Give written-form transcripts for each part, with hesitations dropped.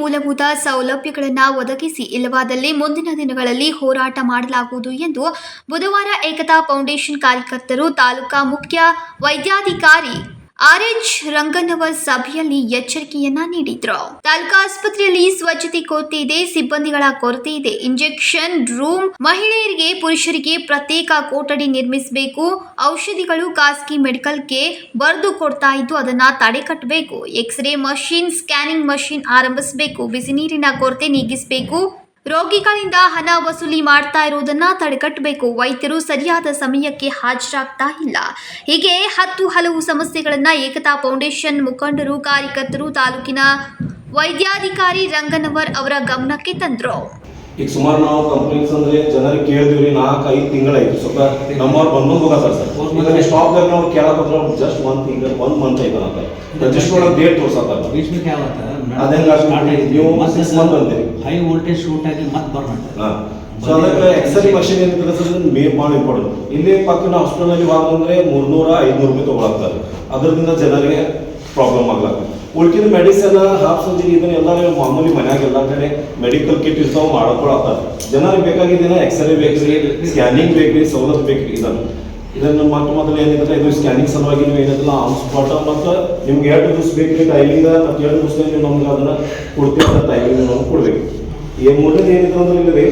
ಮೂಲಭೂತ ಸೌಲಭ್ಯಗಳನ್ನು ಒದಗಿಸಿ, ಇಲ್ಲವಾದಲ್ಲಿ ಮುಂದಿನ ದಿನಗಳಲ್ಲಿ ಹೋರಾಟ ಮಾಡಲಾಗುವುದು ಎಂದು ಬುಧವಾರ ಏಕತಾ ಫೌಂಡೇಶನ್ ಕಾರ್ಯಕರ್ತರು ತಾಲೂಕಾ ಮುಖ್ಯ ವೈದ್ಯಾಧಿಕಾರಿ ಆರ್.ಎಚ್. ರಂಗನವರ್ ಸಭೆಯಲ್ಲಿ ಎಚ್ಚರಿಕೆಯನ್ನ ನೀಡಿದ್ರು. ತಾಲೂಕಾ ಆಸ್ಪತ್ರೆಯಲ್ಲಿ ಸ್ವಚ್ಛತೆ ಕೊರತೆ ಇದೆ, ಸಿಬ್ಬಂದಿಗಳ ಕೊರತೆ ಇದೆ, ಇಂಜೆಕ್ಷನ್ ರೂಮ್, ಮಹಿಳೆಯರಿಗೆ ಪುರುಷರಿಗೆ ಪ್ರತ್ಯೇಕ ಕೊಠಡಿ ನಿರ್ಮಿಸಬೇಕು, ಔಷಧಿಗಳು ಖಾಸಗಿ ಮೆಡಿಕಲ್ಗೆ ಬರೆದು ಕೊಡ್ತಾ ಇದ್ದು ಅದನ್ನ ತಡೆಗಟ್ಟಬೇಕು, ಎಕ್ಸ್ರೇ ಮಷಿನ್, ಸ್ಕ್ಯಾನಿಂಗ್ ಮಷಿನ್ ಆರಂಭಿಸಬೇಕು, ಬಿಸಿ ನೀರಿನ ಕೊರತೆ ನೀಗಿಸಬೇಕು, ರೋಗಿಗಳಿಂದ ಹಣ ವಸೂಲಿ ಮಾಡ್ತಾ ಇರೋದನ್ನ ತಡೆಗಟ್ಟಬೇಕು, ವೈದ್ಯರು ಸರಿಯಾದ ಸಮಯಕ್ಕೆ ಹಾಜರಾಗ್ತಾ ಇಲ್ಲ. ಹೀಗೆ ಹಲವು ಸಮಸ್ಯೆಗಳನ್ನ ಏಕತಾ ಫೌಂಡೇಶನ್ ಮುಖಂಡರು, ಕಾರ್ಯಕರ್ತರು ತಾಲೂಕಿನ ವೈದ್ಯಾಧಿಕಾರಿ ರಂಗನವರ್ ಅವರ ಗಮನಕ್ಕೆ ತಂದ್ರು. ಈಗ ಸುಮಾರು ನಾವು ಕಂಪ್ಲೇಂಟ್ಸ್ ಅಂದ್ರೆ ಜನರಿಗೆ ಕೇಳಿದ್ವಿ, 4-5 ತಿಂಗಳಾಯ್ತು. ಸ್ವಲ್ಪ ನಮ್ಮವ್ರು ಬಂದು ಹೋಗತ್ತಾರ ಸರ್. ಈಗ ಸ್ಟಾಪ್ದಾಗ ನಾವು ಕೇಳಕ್ಕೆ ಜಸ್ಟ್ 1 ಮಂತ್ ಆಯ್ತು ಅಂತ ರಿಜಿಸ್ಟರ್ ಒಳಗೆ ಡೇಟ್ ತೋರ್ಸತ್ತಾರ. ನೀವು 6 ಮಂತ್ ಅಂತೀರಿ, ಹೈ ವೋಲ್ಟೇಜ್ ಶೂಟ್ ಆಗಿ ಮತ್ತೆ ಬರ್ತಾರೆ. ಸೊ ಅದಕ್ಕೆ ಎಕ್ಸ್ರೇ ಮಷಿನ್ ಏನಿರ್ತದೆ ಸರ್, ಭಾಳ ಇಂಪಾರ್ಟೆಂಟ್. ಇಲ್ಲಿ ಪಕ್ಕನ ಹಾಸ್ಪಿಟಲ್ ಹೋದ್ರೆ 300-500 ರೂಪಾಯಿ ತಗೊಳಕ್ತಾರೆ. ಅದರಿಂದ ಜನರಿಗೆ ಪ್ರಾಬ್ಲಮ್ ಆಗ್ಲಾಗ್ತದೆ. ಉಳ್ಕಿದ ಮೆಡಿಸಿನ್, ಹಾಫ್ ಸರ್ಜರಿ ಇದನ್ನ ಎಲ್ಲ ಮಾಮೂಲಿ ಮನ್ಯಾಗ ಎಲ್ಲ ಕಡೆ ಮೆಡಿಕಲ್ ಕಿಟ್ ಇರ್ತಾವ ಮಾಡ್ಕೊಳತ್ತಾರೆ. ಜನರಿಗೆ ಬೇಕಾಗಿದ್ದೇನೆ ಎಕ್ಸ್ರೇ ಬೇಕ್ರಿ, ಸ್ಕ್ಯಾನಿಂಗ್ ಬೇಕ್ರಿ, ಸವಲತ್ತು ಬೇಕ್ರಿ. ಇದನ್ನು ಮೊದಲು ಏನಿದ್ರೆ ಇದು ಸ್ಕ್ಯಾನಿಂಗ್ ಸಲುವಾಗಿ ನೀವು ಏನಿಲ್ಲ ಆನ್ ಸ್ಪಾಟ್ ಮತ್ತು ನಿಮ್ಗೆ 2 ದಿವಸ ಬೇಕ್ರಿ ಟೈಮಿಂಗ್, ಮತ್ತು 2 ದಿವಸದಲ್ಲಿ ನೀವು ನಮ್ಗೆ ಅದನ್ನ ಕೊಡ್ತೀವಿ ಅಂತ ಟೈಮಿಂಗ್ ನಮ್ಗೆ ಕೊಡ್ಬೇಕು. ಈ ಮೂರನೇದು ಏನಿದೆ ಅಂದ್ರೆ ಇಲ್ಲಿ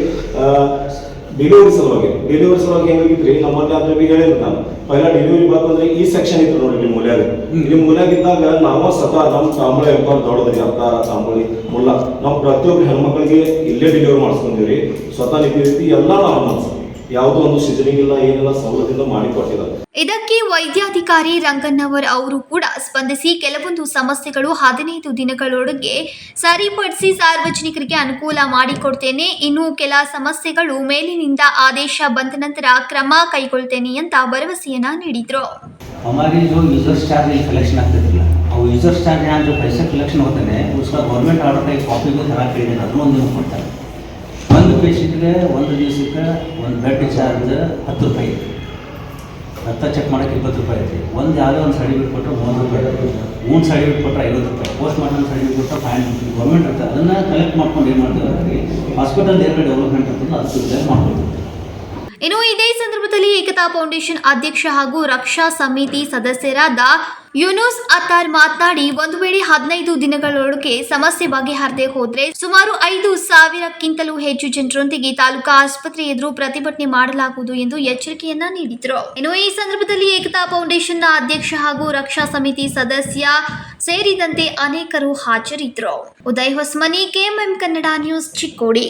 ಡೆಲಿವರಿ ಸಲುವಾಗಿ ಹೆಂಗಿದ್ರಿ ನಮ್ಮಲ್ಲಿ ಅದ್ರ ಬಿ ಹೇಳಿದ್ರು. ನಾನು ಪೈಲ ಡೆಲಿವರಿ ಬಂತಂದ್ರೆ ಈ ಸೆಕ್ಷನ್ ಇತ್ತು ನೋಡಿ, ನಿಮ್ಮ ಮೂಲ್ಯಾಗ. ಇಲ್ಲಿ ಮೂಲ್ಯಾಗಿದ್ದಾಗ ನಾವು ಸದಾ ನಮ್ಮ ತಾಂಬಳ ವ್ಯಾಪಾರ ದೊಡ್ಡದ್ರಿ, ಅರ್ಥ ತಾಂಬಳಿ ಮುಲ್ಲ ನಾವು ಪ್ರತಿಯೊಬ್ಬರು ಹೆಣ್ಮಕ್ಳಿಗೆ ಇಲ್ಲೇ ಡೆಲಿವರಿ ಮಾಡಿಸ್ಕೊಂಡಿವ್ರಿ. ಸ್ವತಃ ರೀತಿ ಎಲ್ಲ ನಾವು ಮಾಡಿಸ್ತೀವಿ. ಯಾವುದೋ ಒಂದು ಸಿಜರಿಂಗ್ ಇಲ್ಲ, ಏನಿಲ್ಲ, ಸವಲತ್ತಿಂದ ಮಾಡಿಕೊಟ್ಟಿದ್ದಾರೆ. ಇದಕ್ಕೆ ವೈದ್ಯಾಧಿಕಾರಿ ರಂಗನವರ್ ಅವರು ಕೂಡ ಸ್ಪಂದಿಸಿ ಕೆಲವೊಂದು ಸಮಸ್ಯೆಗಳು 15 ದಿನಗಳೊಳಗೆ ಸರಿಪಡಿಸಿ ಸಾರ್ವಜನಿಕರಿಗೆ ಅನುಕೂಲ ಮಾಡಿಕೊಡ್ತೇನೆ, ಇನ್ನು ಕೆಲ ಸಮಸ್ಯೆಗಳು ಮೇಲಿನಿಂದ ಆದೇಶ ಬಂದ ನಂತರ ಕ್ರಮ ಕೈಗೊಳ್ತೇನೆ ಅಂತ ಭರವಸೆಯನ್ನ ನೀಡಿದ್ರು. हमारी जो यूजर्स चार्ज कलेक्शन ಆಗ್ತಿರಲಿಲ್ಲ, ಅವು ಯೂಸರ್ಸ್ ಚಾರ್ಜ್ यहाँ जो पैसे कलेक्शन होते हैं उसका गवर्नमेंट ऑर्डर का एक कॉपी भी खराब कर देना, ಅದನ್ನು ಒಂದು ಕೊಡ್ತಾರೆ. ಒಂದು ಪೇಷಂಟ್ಗೆ ಒಂದು ದಿವಸಕ್ಕೆ ಒಂದು ಬ್ಲಡ್ ಚಾರ್ಜ್ 10 ರೂಪಾಯಿ, ರಕ್ತ ಚೆಕ್ ಮಾಡೋಕ್ಕೆ 20 ರೂಪಾಯಿ ಐತಿ. ಒಂದು ಯಾವುದೋ ಒಂದು ಸರ್ಟಿಫಿಕೇಟ್ ಕೊಟ್ಟರೆ 30 ರೂಪಾಯಿ, 3 ಸರ್ಟಿಫಿಕೇಟ್ ಕೊಟ್ಟರೆ 50 ರೂಪಾಯಿ, ಪೋಸ್ಟ್ ಮಾರ್ಟಮ್ ಸರ್ಟಿಫಿಕೇಟ್ ಕೊಟ್ಟರೆ 500 ರೂಪಾಯಿ. ಗೌರ್ಮೆಂಟ್ ಇರ್ತದೆ, ಅದನ್ನು ಕಲೆಕ್ಟ್ ಮಾಡ್ಕೊಂಡು ಏನು ಮಾಡ್ತೀವಿ, ಹಾಸ್ಪಿಟಲ್ ಏನಾದ್ರು ಡೆವಲಪ್ಮೆಂಟ್ ಇರ್ತದೆ ಅದು ಮಾಡ್ಕೊಳ್ತೀವಿ. ಇನ್ನು ಇದೇ ಸಂದರ್ಭದಲ್ಲಿ ಏಕತಾ ಫೌಂಡೇಶನ್ ಅಧ್ಯಕ್ಷ ಹಾಗೂ ರಕ್ಷಾ ಸಮಿತಿ ಸದಸ್ಯರಾದ ಯೂನುಸ್ ಅತ್ತಾರ್ ಮಾತನಾಡಿ, ಒಂದು ವೇಳೆ 15 ದಿನಗಳೊಳಗೆ ಸಮಸ್ಯೆ ಬಗೆಹರದೆ ಹೋದ್ರೆ ಸುಮಾರು 5,000ಕ್ಕಿಂತಲೂ ಹೆಚ್ಚು ಜನರೊಂದಿಗೆ ತಾಲೂಕಾ ಆಸ್ಪತ್ರೆ ಎದುರು ಪ್ರತಿಭಟನೆ ಮಾಡಲಾಗುವುದು ಎಂದು ಎಚ್ಚರಿಕೆಯನ್ನ ನೀಡಿದರು. ಇನ್ನು ಈ ಸಂದರ್ಭದಲ್ಲಿ ಏಕತಾ ಫೌಂಡೇಶನ್ನ ಅಧ್ಯಕ್ಷ ಹಾಗೂ ರಕ್ಷಾ ಸಮಿತಿ ಸದಸ್ಯ ಸೇರಿದಂತೆ ಅನೇಕರು ಹಾಜರಿದ್ದರು. Uday Hosmani, KMM Kannada news, Chikkodi.